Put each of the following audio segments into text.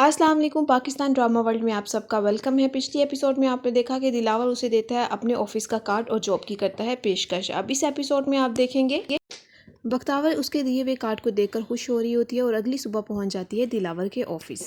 अस्सलाम वालेकुम। Pakistan drama world में आप सबका वेलकम है। पिछली एपिसोड में आपने देखा कि दिलावर उसे देता है अपने ऑफिस का कार्ड और जॉब की करता है पेशकश। अब इस एपिसोड में आप देखेंगे बख्तावर उसके दिए हुए कार्ड को देखकर खुश हो रही होती है और अगली सुबह पहुंच जाती है दिलावर के ऑफिस।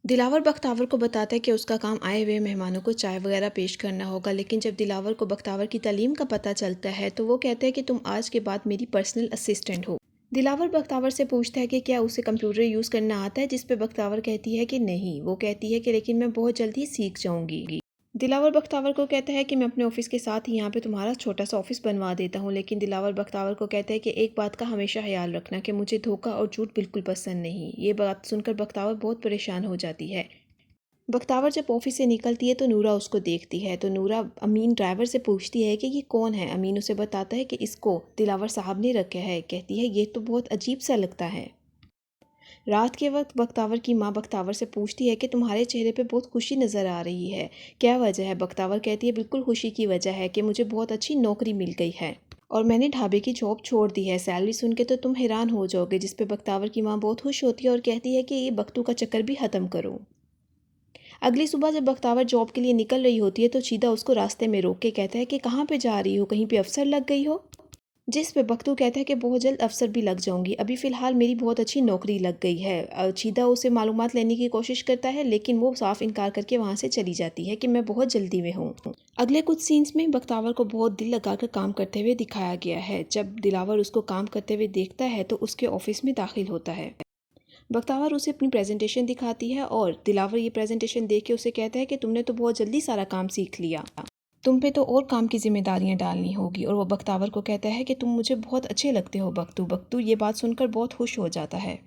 दिलावर बख्तावर को बताता है कि उसका काम आए हुए मेहमानों को चाय वगैरह पेश करना होगा, लेकिन जब दिलावर को बख्तावर की तालीम का पता चलता है तो वो कहते हैं कि तुम आज के बाद मेरी पर्सनल असिस्टेंट हो। दिलावर बख्तावर से पूछता है कि क्या उसे कंप्यूटर यूज़ करना आता है, जिस पे बख्तावर कहती है कि नहीं। वो कहती है कि लेकिन मैं बहुत जल्द ही सीख जाऊंगी। दिलावर बख्तावर को कहता है कि मैं अपने ऑफिस के साथ ही यहाँ पे तुम्हारा छोटा सा ऑफिस बनवा देता हूँ, लेकिन दिलावर बख्तावर को कहता है कि एक बात का हमेशा ख्याल रखना कि मुझे धोखा और झूठ बिल्कुल पसंद नहीं। ये बात सुनकर बख्तावर बहुत परेशान हो जाती है। बख्तावर जब ऑफिस से निकलती है तो नूरा उसको देखती है, तो नूरा अमीन ड्राइवर से पूछती है कि ये कौन है। अमीन उसे बताता है कि इसको दिलावर साहब ने रखा है। कहती है ये तो बहुत अजीब सा लगता है। रात के वक्त बख्तावर की माँ बख्तावर से पूछती है कि तुम्हारे चेहरे पे बहुत खुशी नज़र आ रही है, क्या वजह है। बख्तावर कहती है बिल्कुल खुशी की वजह है कि मुझे बहुत अच्छी नौकरी मिल गई है और मैंने ढाबे की जॉब छोड़ दी है। सैलरी सुन के तो तुम हैरान हो जाओगे। जिस पे बख्तावर की माँ बहुत खुश होती है और कहती है कि ये बख्तू का चक्कर भी ख़त्म करो। अगली सुबह जब बख्तावर जॉब के लिए निकल रही होती है तो चीदा उसको रास्ते में रोक के कहता है कि कहाँ पे जा रही हो, कहीं पे अफसर लग गई हो। जिस पे बख्तू कहता है कि बहुत जल्द अफसर भी लग जाऊंगी, अभी फ़िलहाल मेरी बहुत अच्छी नौकरी लग गई है। चीदा उसे मालूमात लेने की कोशिश करता है, लेकिन वो साफ इनकार करके वहाँ से चली जाती है कि मैं बहुत जल्दी में हूँ। अगले कुछ सीन्स में बख्तावर को बहुत दिल लगाकर काम करते हुए दिखाया गया है। जब दिलावर उसको काम करते हुए देखता है तो उसके ऑफिस में दाखिल होता है। बख्तावर उसे अपनी प्रेजेंटेशन दिखाती है और दिलावर ये प्रेजेंटेशन देख के उसे कहता है कि तुमने तो बहुत जल्दी सारा काम सीख लिया, तुम पे तो और काम की जिम्मेदारियां डालनी होगी। और वो बख्तावर को कहता है कि तुम मुझे बहुत अच्छे लगते हो बख्तू। बख्तू ये बात सुनकर बहुत खुश हो जाता है।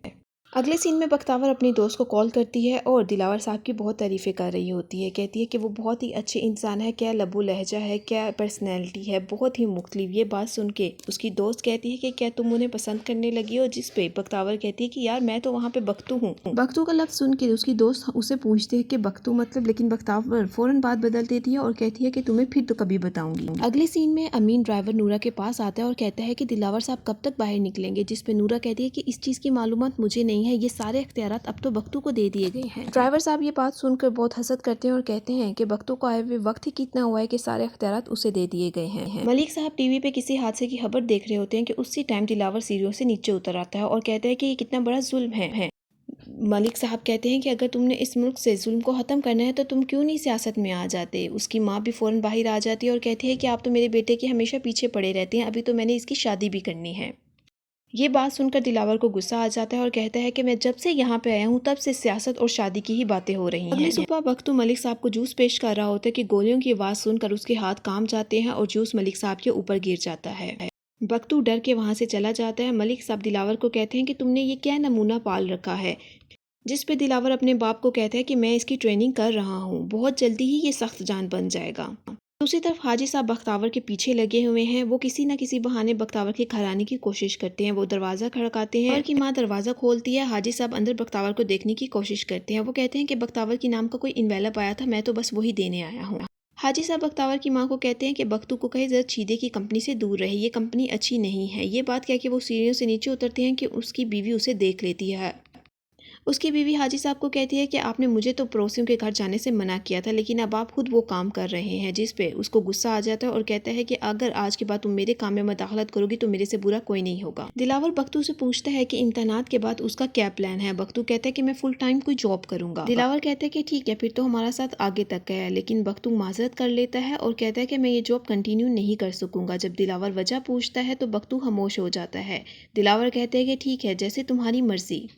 अगले सीन में बख्तावर अपनी दोस्त को कॉल करती है और दिलावर साहब की बहुत तारीफ़ें कर रही होती है। कहती है कि वो बहुत ही अच्छे इंसान है, क्या लबू लहजा है, क्या पर्सनैलिटी है, बहुत ही मुख्तलिफ। ये बात सुन के उसकी दोस्त कहती है कि क्या तुम उन्हें पसंद करने लगी हो। जिस पे बख्तावर कहती है कि यार मैं तो वहाँ पे बख्तू हूँ। बख्तू का लफ्ज़ सुन के उसकी दोस्त उसे पूछती है कि बख्तू मतलब, लेकिन बख्तावर फ़ौरन बात बदल देती है और कहती है कि तुम्हें फिर तो कभी बताऊंगी। अगले सीन में अमीन ड्राइवर नूरा के पास आता है और कहता है कि दिलावर साहब कब तक बाहर निकलेंगे। जिस पे नूरा कहती है कि इस चीज़ की मालूमात मुझे नहीं है, ये सारे इख्तियारात अब तो बख्तू को दे दिए गए हैं। ड्राइवर साहब ये बात सुनकर बहुत हसद करते हैं और कहते हैं कि बख्तू को आए हुए वक्त ही कितना हुआ है कि सारे इख्तियारात उसे दे दिए गए हैं। मलिक साहब टीवी पे किसी हादसे की खबर देख रहे होते हैं कि उसी टाइम दिलावर सीढ़ियों से नीचे उतर आता है और कहता है कि ये कितना बड़ा जुल्म है। मलिक साहब कहते हैं कि अगर तुमने इस मुल्क से जुल्म को ख़त्म करना है तो तुम क्यों नहीं सियासत में आ जाते। उसकी माँ भी फ़ौरन बाहर आ जाती है और कहती है कि आप तो मेरे बेटे के हमेशा पीछे पड़े रहते हैं, अभी तो मैंने इसकी शादी भी करनी है। ये बात सुनकर दिलावर को गुस्सा आ जाता है और कहता है कि मैं जब से यहाँ पे आया हूँ तब से सियासत और शादी की ही बातें हो रही हैं। अगली सुबह बख्तू मलिक साहब को जूस पेश कर रहा होता है कि गोलियों की आवाज़ सुनकर उसके हाथ कांप जाते हैं और जूस मलिक साहब के ऊपर गिर जाता है। बख्तू डर के वहाँ से चला जाता है। मलिक साहब दिलावर को कहते हैं कि तुमने ये क्या नमूना पाल रखा है। जिस पे दिलावर अपने बाप को कहता है कि मैं इसकी ट्रेनिंग कर रहा हूँ, बहुत जल्दी ही ये सख्त जान बन जाएगा। दूसरी तरफ हाजी साहब बख्तावर के पीछे लगे हुए हैं। वो किसी न किसी बहाने बख्तावर के घर आने की कोशिश करते हैं। वो दरवाज़ा खड़काते हैं और की माँ दरवाज़ा खोलती है। हाजी साहब अंदर बख्तावर को देखने की कोशिश करते हैं। वो कहते हैं कि बख्तावर के नाम का कोई इन्वेलप आया था, मैं तो बस वही देने आया हूँ। हाजी साहब बख्तावर की माँ को कहते हैं कि बख्तू को कहे ज़रा चीदे की कंपनी से दूर रहे, ये कंपनी अच्छी नहीं है। ये बात कह के वो सीढ़ियों से नीचे उतरते हैं कि उसकी बीवी उसे देख लेती है। उसकी बीवी हाजी साहब को कहती है कि आपने मुझे तो पड़ोसियों के घर जाने से मना किया था, लेकिन अब आप खुद वो काम कर रहे हैं। जिस पे उसको गुस्सा आ जाता है और कहता है कि अगर आज के बाद तुम मेरे काम में मदाखलत करोगी तो मेरे से बुरा कोई नहीं होगा। दिलावर बख्तू से पूछता है कि इम्तहानात के बाद उसका क्या प्लान है। बख्तू कहता है कि मैं फुल टाइम कोई जॉब करूंगा। दिलावर कहता है कि ठीक है, फिर तो हमारा साथ आगे तक है, लेकिन बख्तू माजरत कर लेता है और कहता है कि मैं ये जॉब कंटिन्यू नहीं कर सकूंगा। जब दिलावर वजह पूछता है तो बख्तू खामोश हो जाता है। दिलावर कहते हैं कि ठीक है, जैसे तुम्हारी मर्जी।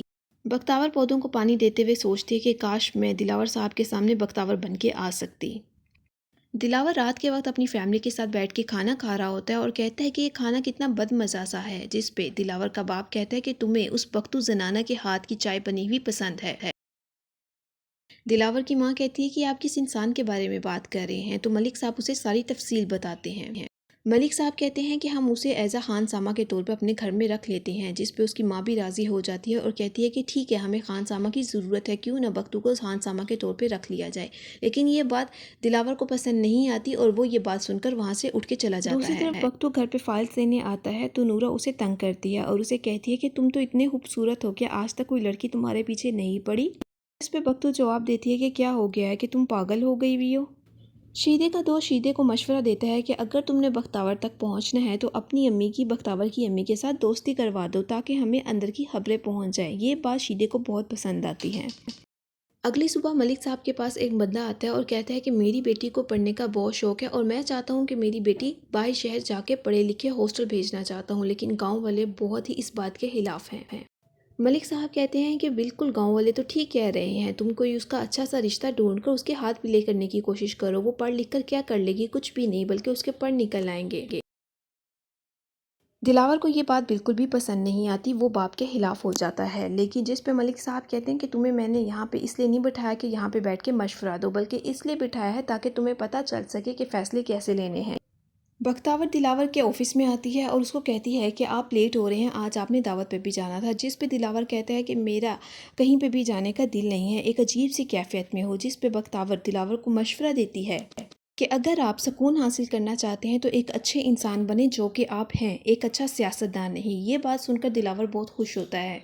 बख्तावर पौधों को पानी देते हुए सोचती है कि काश मैं दिलावर साहब के सामने बख्तावर बन के आ सकती। दिलावर रात के वक्त अपनी फैमिली के साथ बैठ के खाना खा रहा होता है और कहता है कि ये खाना कितना बदमज़ा सा है। जिस पे दिलावर का बाप कहता है कि तुम्हें उस बख्तू जनाना के हाथ की चाय बनी हुई पसंद है। दिलावर की माँ कहती है कि आप किस इंसान के बारे में बात कर रहे हैं, तो मलिक साहब उसे सारी तफसील बताते हैं। मलिक साहब कहते हैं कि हम उसे एज अ खान सामा के तौर पे अपने घर में रख लेते हैं, जिस पे उसकी माँ भी राज़ी हो जाती है और कहती है कि ठीक है, हमें खान सामा की ज़रूरत है, क्यों ना बख्तू को खान सामा के तौर पे रख लिया जाए। लेकिन ये बात दिलावर को पसंद नहीं आती और वो ये बात सुनकर वहाँ से उठ के चला जाता है। दूसरी तरफ बख्तू घर पे फाइल्स लेने आता है तो नूरा उसे तंग करती है और उसे कहती है कि तुम तो इतने खूबसूरत हो, क्या आज तक कोई लड़की तुम्हारे पीछे नहीं पड़ी। इस पे बख्तू जवाब देती है कि क्या हो गया है कि तुम पागल हो गई हुई हो। शीदे का दोस्त शीदे को मशवरा देता है कि अगर तुमने बख्तावर तक पहुंचना है तो अपनी अम्मी की बख्तावर की अम्मी के साथ दोस्ती करवा दो ताकि हमें अंदर की खबरें पहुंच जाए। ये बात शीदे को बहुत पसंद आती है। अगली सुबह मलिक साहब के पास एक बंदा आता है और कहता है कि मेरी बेटी को पढ़ने का बहुत शौक है और मैं चाहता हूँ कि मेरी बेटी बाहर शहर जाके पढ़े लिखे हॉस्टल भेजना चाहता हूँ, लेकिन गाँव वाले बहुत ही इस बात के खिलाफ हैं। मलिक साहब कहते हैं कि बिल्कुल गांव वाले तो ठीक कह रहे हैं, तुम कोई उसका अच्छा सा रिश्ता ढूंढकर उसके हाथ प्ले करने की कोशिश करो, वो पढ़ लिख कर क्या कर लेगी, कुछ भी नहीं, बल्कि उसके पढ़ निकल आएंगे। दिलावर को ये बात बिल्कुल भी पसंद नहीं आती, वो बाप के खिलाफ हो जाता है। लेकिन जिस पे मलिक साहब कहते हैं कि तुम्हें मैंने यहाँ पे इसलिए नहीं बिठाया कि यहाँ पे बैठ के मशवरा दो, बल्कि इसलिए बिठाया है ताकि तुम्हें पता चल सके कि फ़ैसले कैसे लेने हैं। बख्तावर दिलावर के ऑफिस में आती है और उसको कहती है कि आप लेट हो रहे हैं, आज आपने दावत पे भी जाना था। जिस पे दिलावर कहता है कि मेरा कहीं पे भी जाने का दिल नहीं है, एक अजीब सी कैफियत में हो। जिस पे बख्तावर दिलावर को मशवरा देती है कि अगर आप सुकून हासिल करना चाहते हैं तो एक अच्छे इंसान बने जो कि आप हैं, एक अच्छा सियासतदान नहीं। ये बात सुनकर दिलावर बहुत खुश होता है।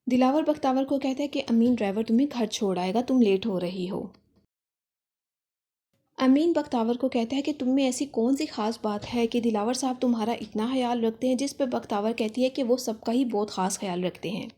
दिलावर बख्तावर को कहता है कि अमीन ड्राइवर तुम्हें घर छोड़ आएगा, तुम लेट हो रही हो। अमीन बख्तावर को कहता है कि तुम में ऐसी कौन सी खास बात है कि दिलावर साहब तुम्हारा इतना ख्याल रखते हैं। जिस पर बख्तावर कहती है कि वो सबका ही बहुत ख़ास ख्याल रखते हैं।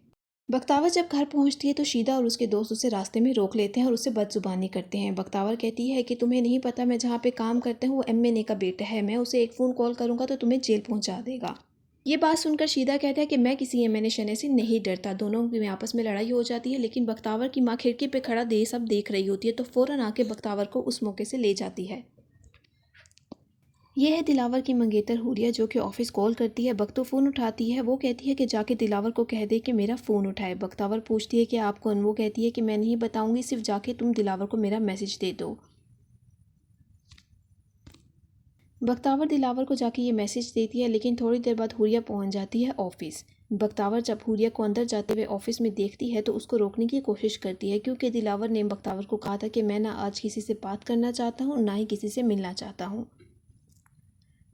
बख्तावर जब घर पहुंचती है तो शीदा और उसके दोस्त उसे रास्ते में रोक लेते हैं और उससे बदजुबानी करते हैं। बख्तावर कहती है कि तुम्हें नहीं पता, मैं जहाँ पे काम करता हूँ वो एमएनए का बेटा है, मैं उसे एक फ़ोन कॉल करूँगा तो तुम्हें जेल पहुँचा देगा। ये बात सुनकर शीदा कहता है कि मैं किसी एमएनए शने से नहीं डरता। दोनों में आपस में लड़ाई हो जाती है, लेकिन बख्तावर की माँ खिड़की पे खड़ा दे सब देख रही होती है तो फ़ौरन आके बख्तावर को उस मौके से ले जाती है। यह है दिलावर की मंगेतर हुरिया जो कि ऑफिस कॉल करती है। बख्तो फ़ोन उठाती है, वो कहती है कि जाके दिलावर को कह दे कि मेरा फ़ोन उठाए। बख्तावर पूछती है कि आप कौन, वो कहती है कि मैं नहीं बताऊंगी, सिर्फ जाके तुम दिलावर को मेरा मैसेज दे दो। बख्तावर दिलावर को जाके ये मैसेज देती है, लेकिन थोड़ी देर बाद हुरिया पहुंच जाती है ऑफिस। बख्तावर जब हुरिया को अंदर जाते हुए ऑफिस में देखती है तो उसको रोकने की कोशिश करती है, क्योंकि दिलावर ने बख्तावर को कहा था कि मैं ना आज किसी से बात करना चाहता हूँ, ना ही किसी से मिलना चाहता हूँ।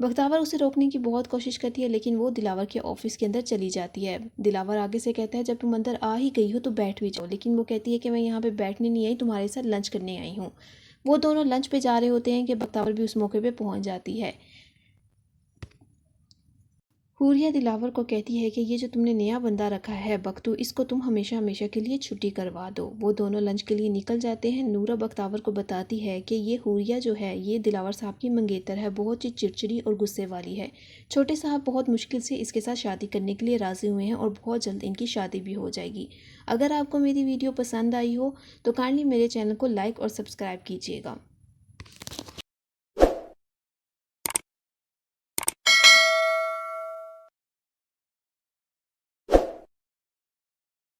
बख्तावर उसे रोकने की बहुत कोशिश करती है, लेकिन वो दिलावर के ऑफिस के अंदर चली जाती है। दिलावर आगे से कहता है जब तुम अंदर आ ही गई हो तो बैठ भी जाओ, लेकिन वो कहती है कि मैं यहाँ पे बैठने नहीं आई, तुम्हारे साथ लंच करने आई हूँ। वो दोनों लंच पे जा रहे होते हैं कि बख्तावर भी उस मौके पे पहुँच जाती है। हुरिया दिलावर को कहती है कि ये जो तुमने नया बंदा रखा है बख्तू, इसको तुम हमेशा हमेशा के लिए छुट्टी करवा दो। वो दोनों लंच के लिए निकल जाते हैं। नूरा बख्तावर को बताती है कि ये हुरिया जो है ये दिलावर साहब की मंगेतर है, बहुत ही चिड़चिड़ी और गुस्से वाली है। छोटे साहब बहुत मुश्किल से इसके साथ शादी करने के लिए राज़ी हुए हैं और बहुत जल्द इनकी शादी भी हो जाएगी। अगर आपको मेरी वीडियो पसंद आई हो तो काइंडली मेरे चैनल को लाइक और सब्सक्राइब कीजिएगा।